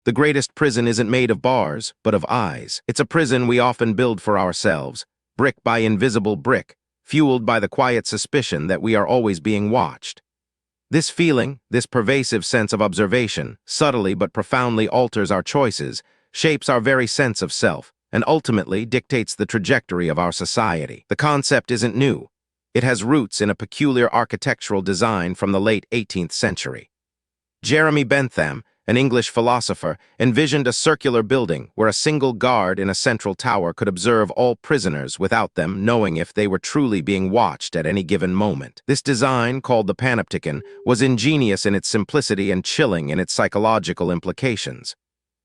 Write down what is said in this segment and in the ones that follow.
The greatest prison isn't made of bars, but of eyes. It's a prison we often build for ourselves, brick by invisible brick, fueled by the quiet suspicion that we are always being watched. This feeling, this pervasive sense of observation, subtly but profoundly alters our choices, shapes our very sense of self, and ultimately dictates the trajectory of our society. The concept isn't new. It has roots in a peculiar architectural design from the late 18th century. Jeremy Bentham, an English philosopher, envisioned a circular building where a single guard in a central tower could observe all prisoners without them knowing if they were truly being watched at any given moment. This design, called the Panopticon, was ingenious in its simplicity and chilling in its psychological implications.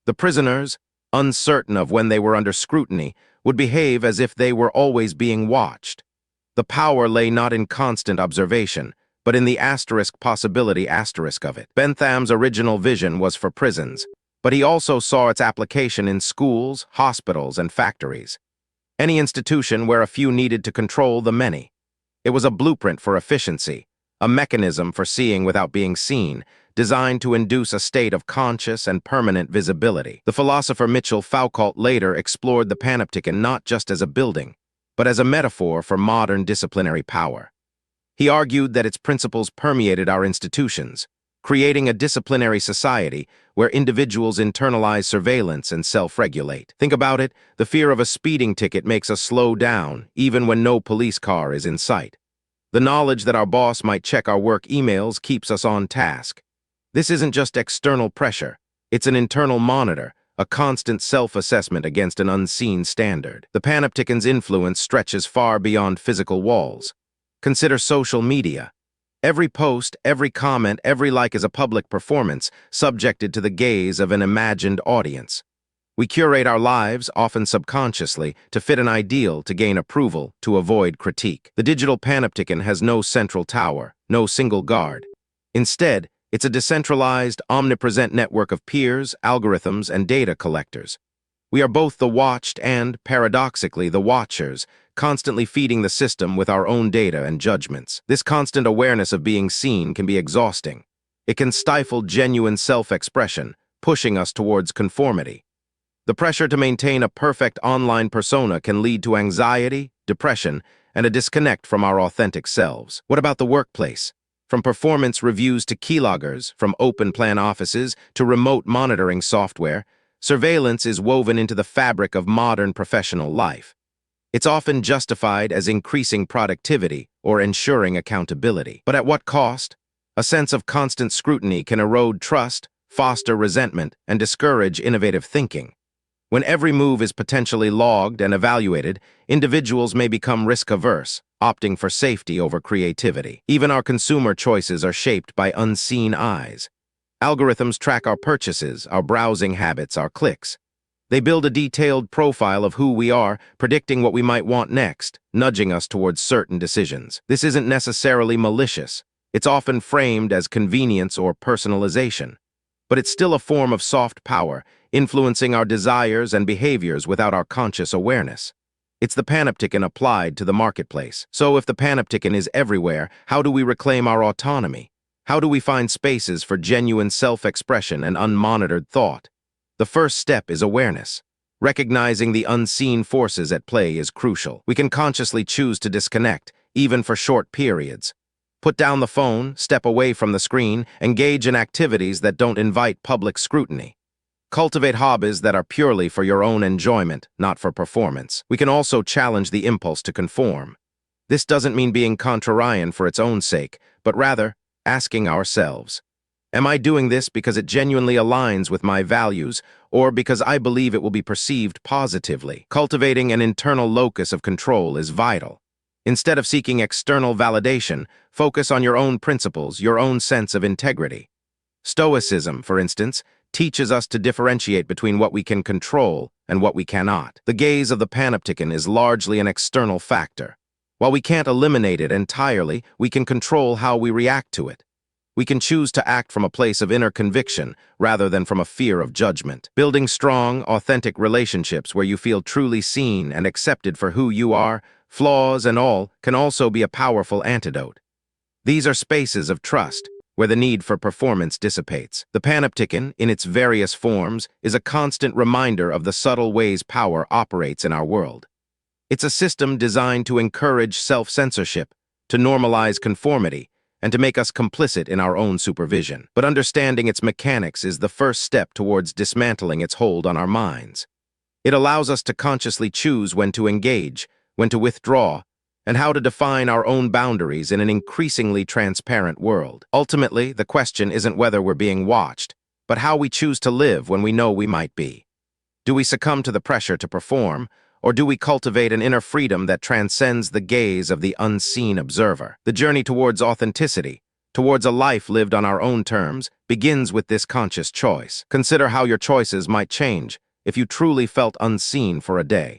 The prisoners, uncertain of when they were under scrutiny, would behave as if they were always being watched. The power lay not in constant observation, but in the possibility of it. Bentham's original vision was for prisons, but he also saw its application in schools, hospitals, and factories. Any institution where a few needed to control the many. It was a blueprint for efficiency, a mechanism for seeing without being seen, designed to induce a state of conscious and permanent visibility. The philosopher Michel Foucault later explored the Panopticon not just as a building, but as a metaphor for modern disciplinary power. He argued that its principles permeated our institutions, creating a disciplinary society where individuals internalize surveillance and self-regulate. Think about it, the fear of a speeding ticket makes us slow down, even when no police car is in sight. The knowledge that our boss might check our work emails keeps us on task. This isn't just external pressure, it's an internal monitor, a constant self-assessment against an unseen standard. The Panopticon's influence stretches far beyond physical walls. Consider social media. Every post, every comment, every like is a public performance, subjected to the gaze of an imagined audience. We curate our lives, often subconsciously, to fit an ideal, to gain approval, to avoid critique. The digital Panopticon has no central tower, no single guard. Instead, it's a decentralized, omnipresent network of peers, algorithms, and data collectors. We are both the watched and, paradoxically, the watchers, constantly feeding the system with our own data and judgments. This constant awareness of being seen can be exhausting. It can stifle genuine self-expression, pushing us towards conformity. The pressure to maintain a perfect online persona can lead to anxiety, depression, and a disconnect from our authentic selves. What about the workplace? From performance reviews to keyloggers, from open-plan offices to remote monitoring software, surveillance is woven into the fabric of modern professional life. It's often justified as increasing productivity or ensuring accountability. But at what cost? A sense of constant scrutiny can erode trust, foster resentment, and discourage innovative thinking. When every move is potentially logged and evaluated, individuals may become risk-averse, opting for safety over creativity. Even our consumer choices are shaped by unseen eyes. Algorithms track our purchases, our browsing habits, our clicks. They build a detailed profile of who we are, predicting what we might want next, nudging us towards certain decisions. This isn't necessarily malicious. It's often framed as convenience or personalization. But it's still a form of soft power, influencing our desires and behaviors without our conscious awareness. It's the Panopticon applied to the marketplace. So if the Panopticon is everywhere, how do we reclaim our autonomy? How do we find spaces for genuine self-expression and unmonitored thought? The first step is awareness. Recognizing the unseen forces at play is crucial. We can consciously choose to disconnect, even for short periods. Put down the phone, step away from the screen, engage in activities that don't invite public scrutiny. Cultivate hobbies that are purely for your own enjoyment, not for performance. We can also challenge the impulse to conform. This doesn't mean being contrarian for its own sake, but rather asking ourselves, am I doing this because it genuinely aligns with my values, or because I believe it will be perceived positively? Cultivating an internal locus of control is vital. Instead of seeking external validation, focus on your own principles, your own sense of integrity. Stoicism, for instance, teaches us to differentiate between what we can control and what we cannot. The gaze of the Panopticon is largely an external factor. While we can't eliminate it entirely, we can control how we react to it. We can choose to act from a place of inner conviction rather than from a fear of judgment. Building strong, authentic relationships where you feel truly seen and accepted for who you are, flaws and all, can also be a powerful antidote. These are spaces of trust, where the need for performance dissipates. The Panopticon, in its various forms, is a constant reminder of the subtle ways power operates in our world. It's a system designed to encourage self-censorship, to normalize conformity, and to make us complicit in our own supervision. But understanding its mechanics is the first step towards dismantling its hold on our minds. It allows us to consciously choose when to engage, when to withdraw, and how to define our own boundaries in an increasingly transparent world. Ultimately, the question isn't whether we're being watched, but how we choose to live when we know we might be. Do we succumb to the pressure to perform, or do we cultivate an inner freedom that transcends the gaze of the unseen observer? The journey towards authenticity, towards a life lived on our own terms, begins with this conscious choice. Consider how your choices might change if you truly felt unseen for a day.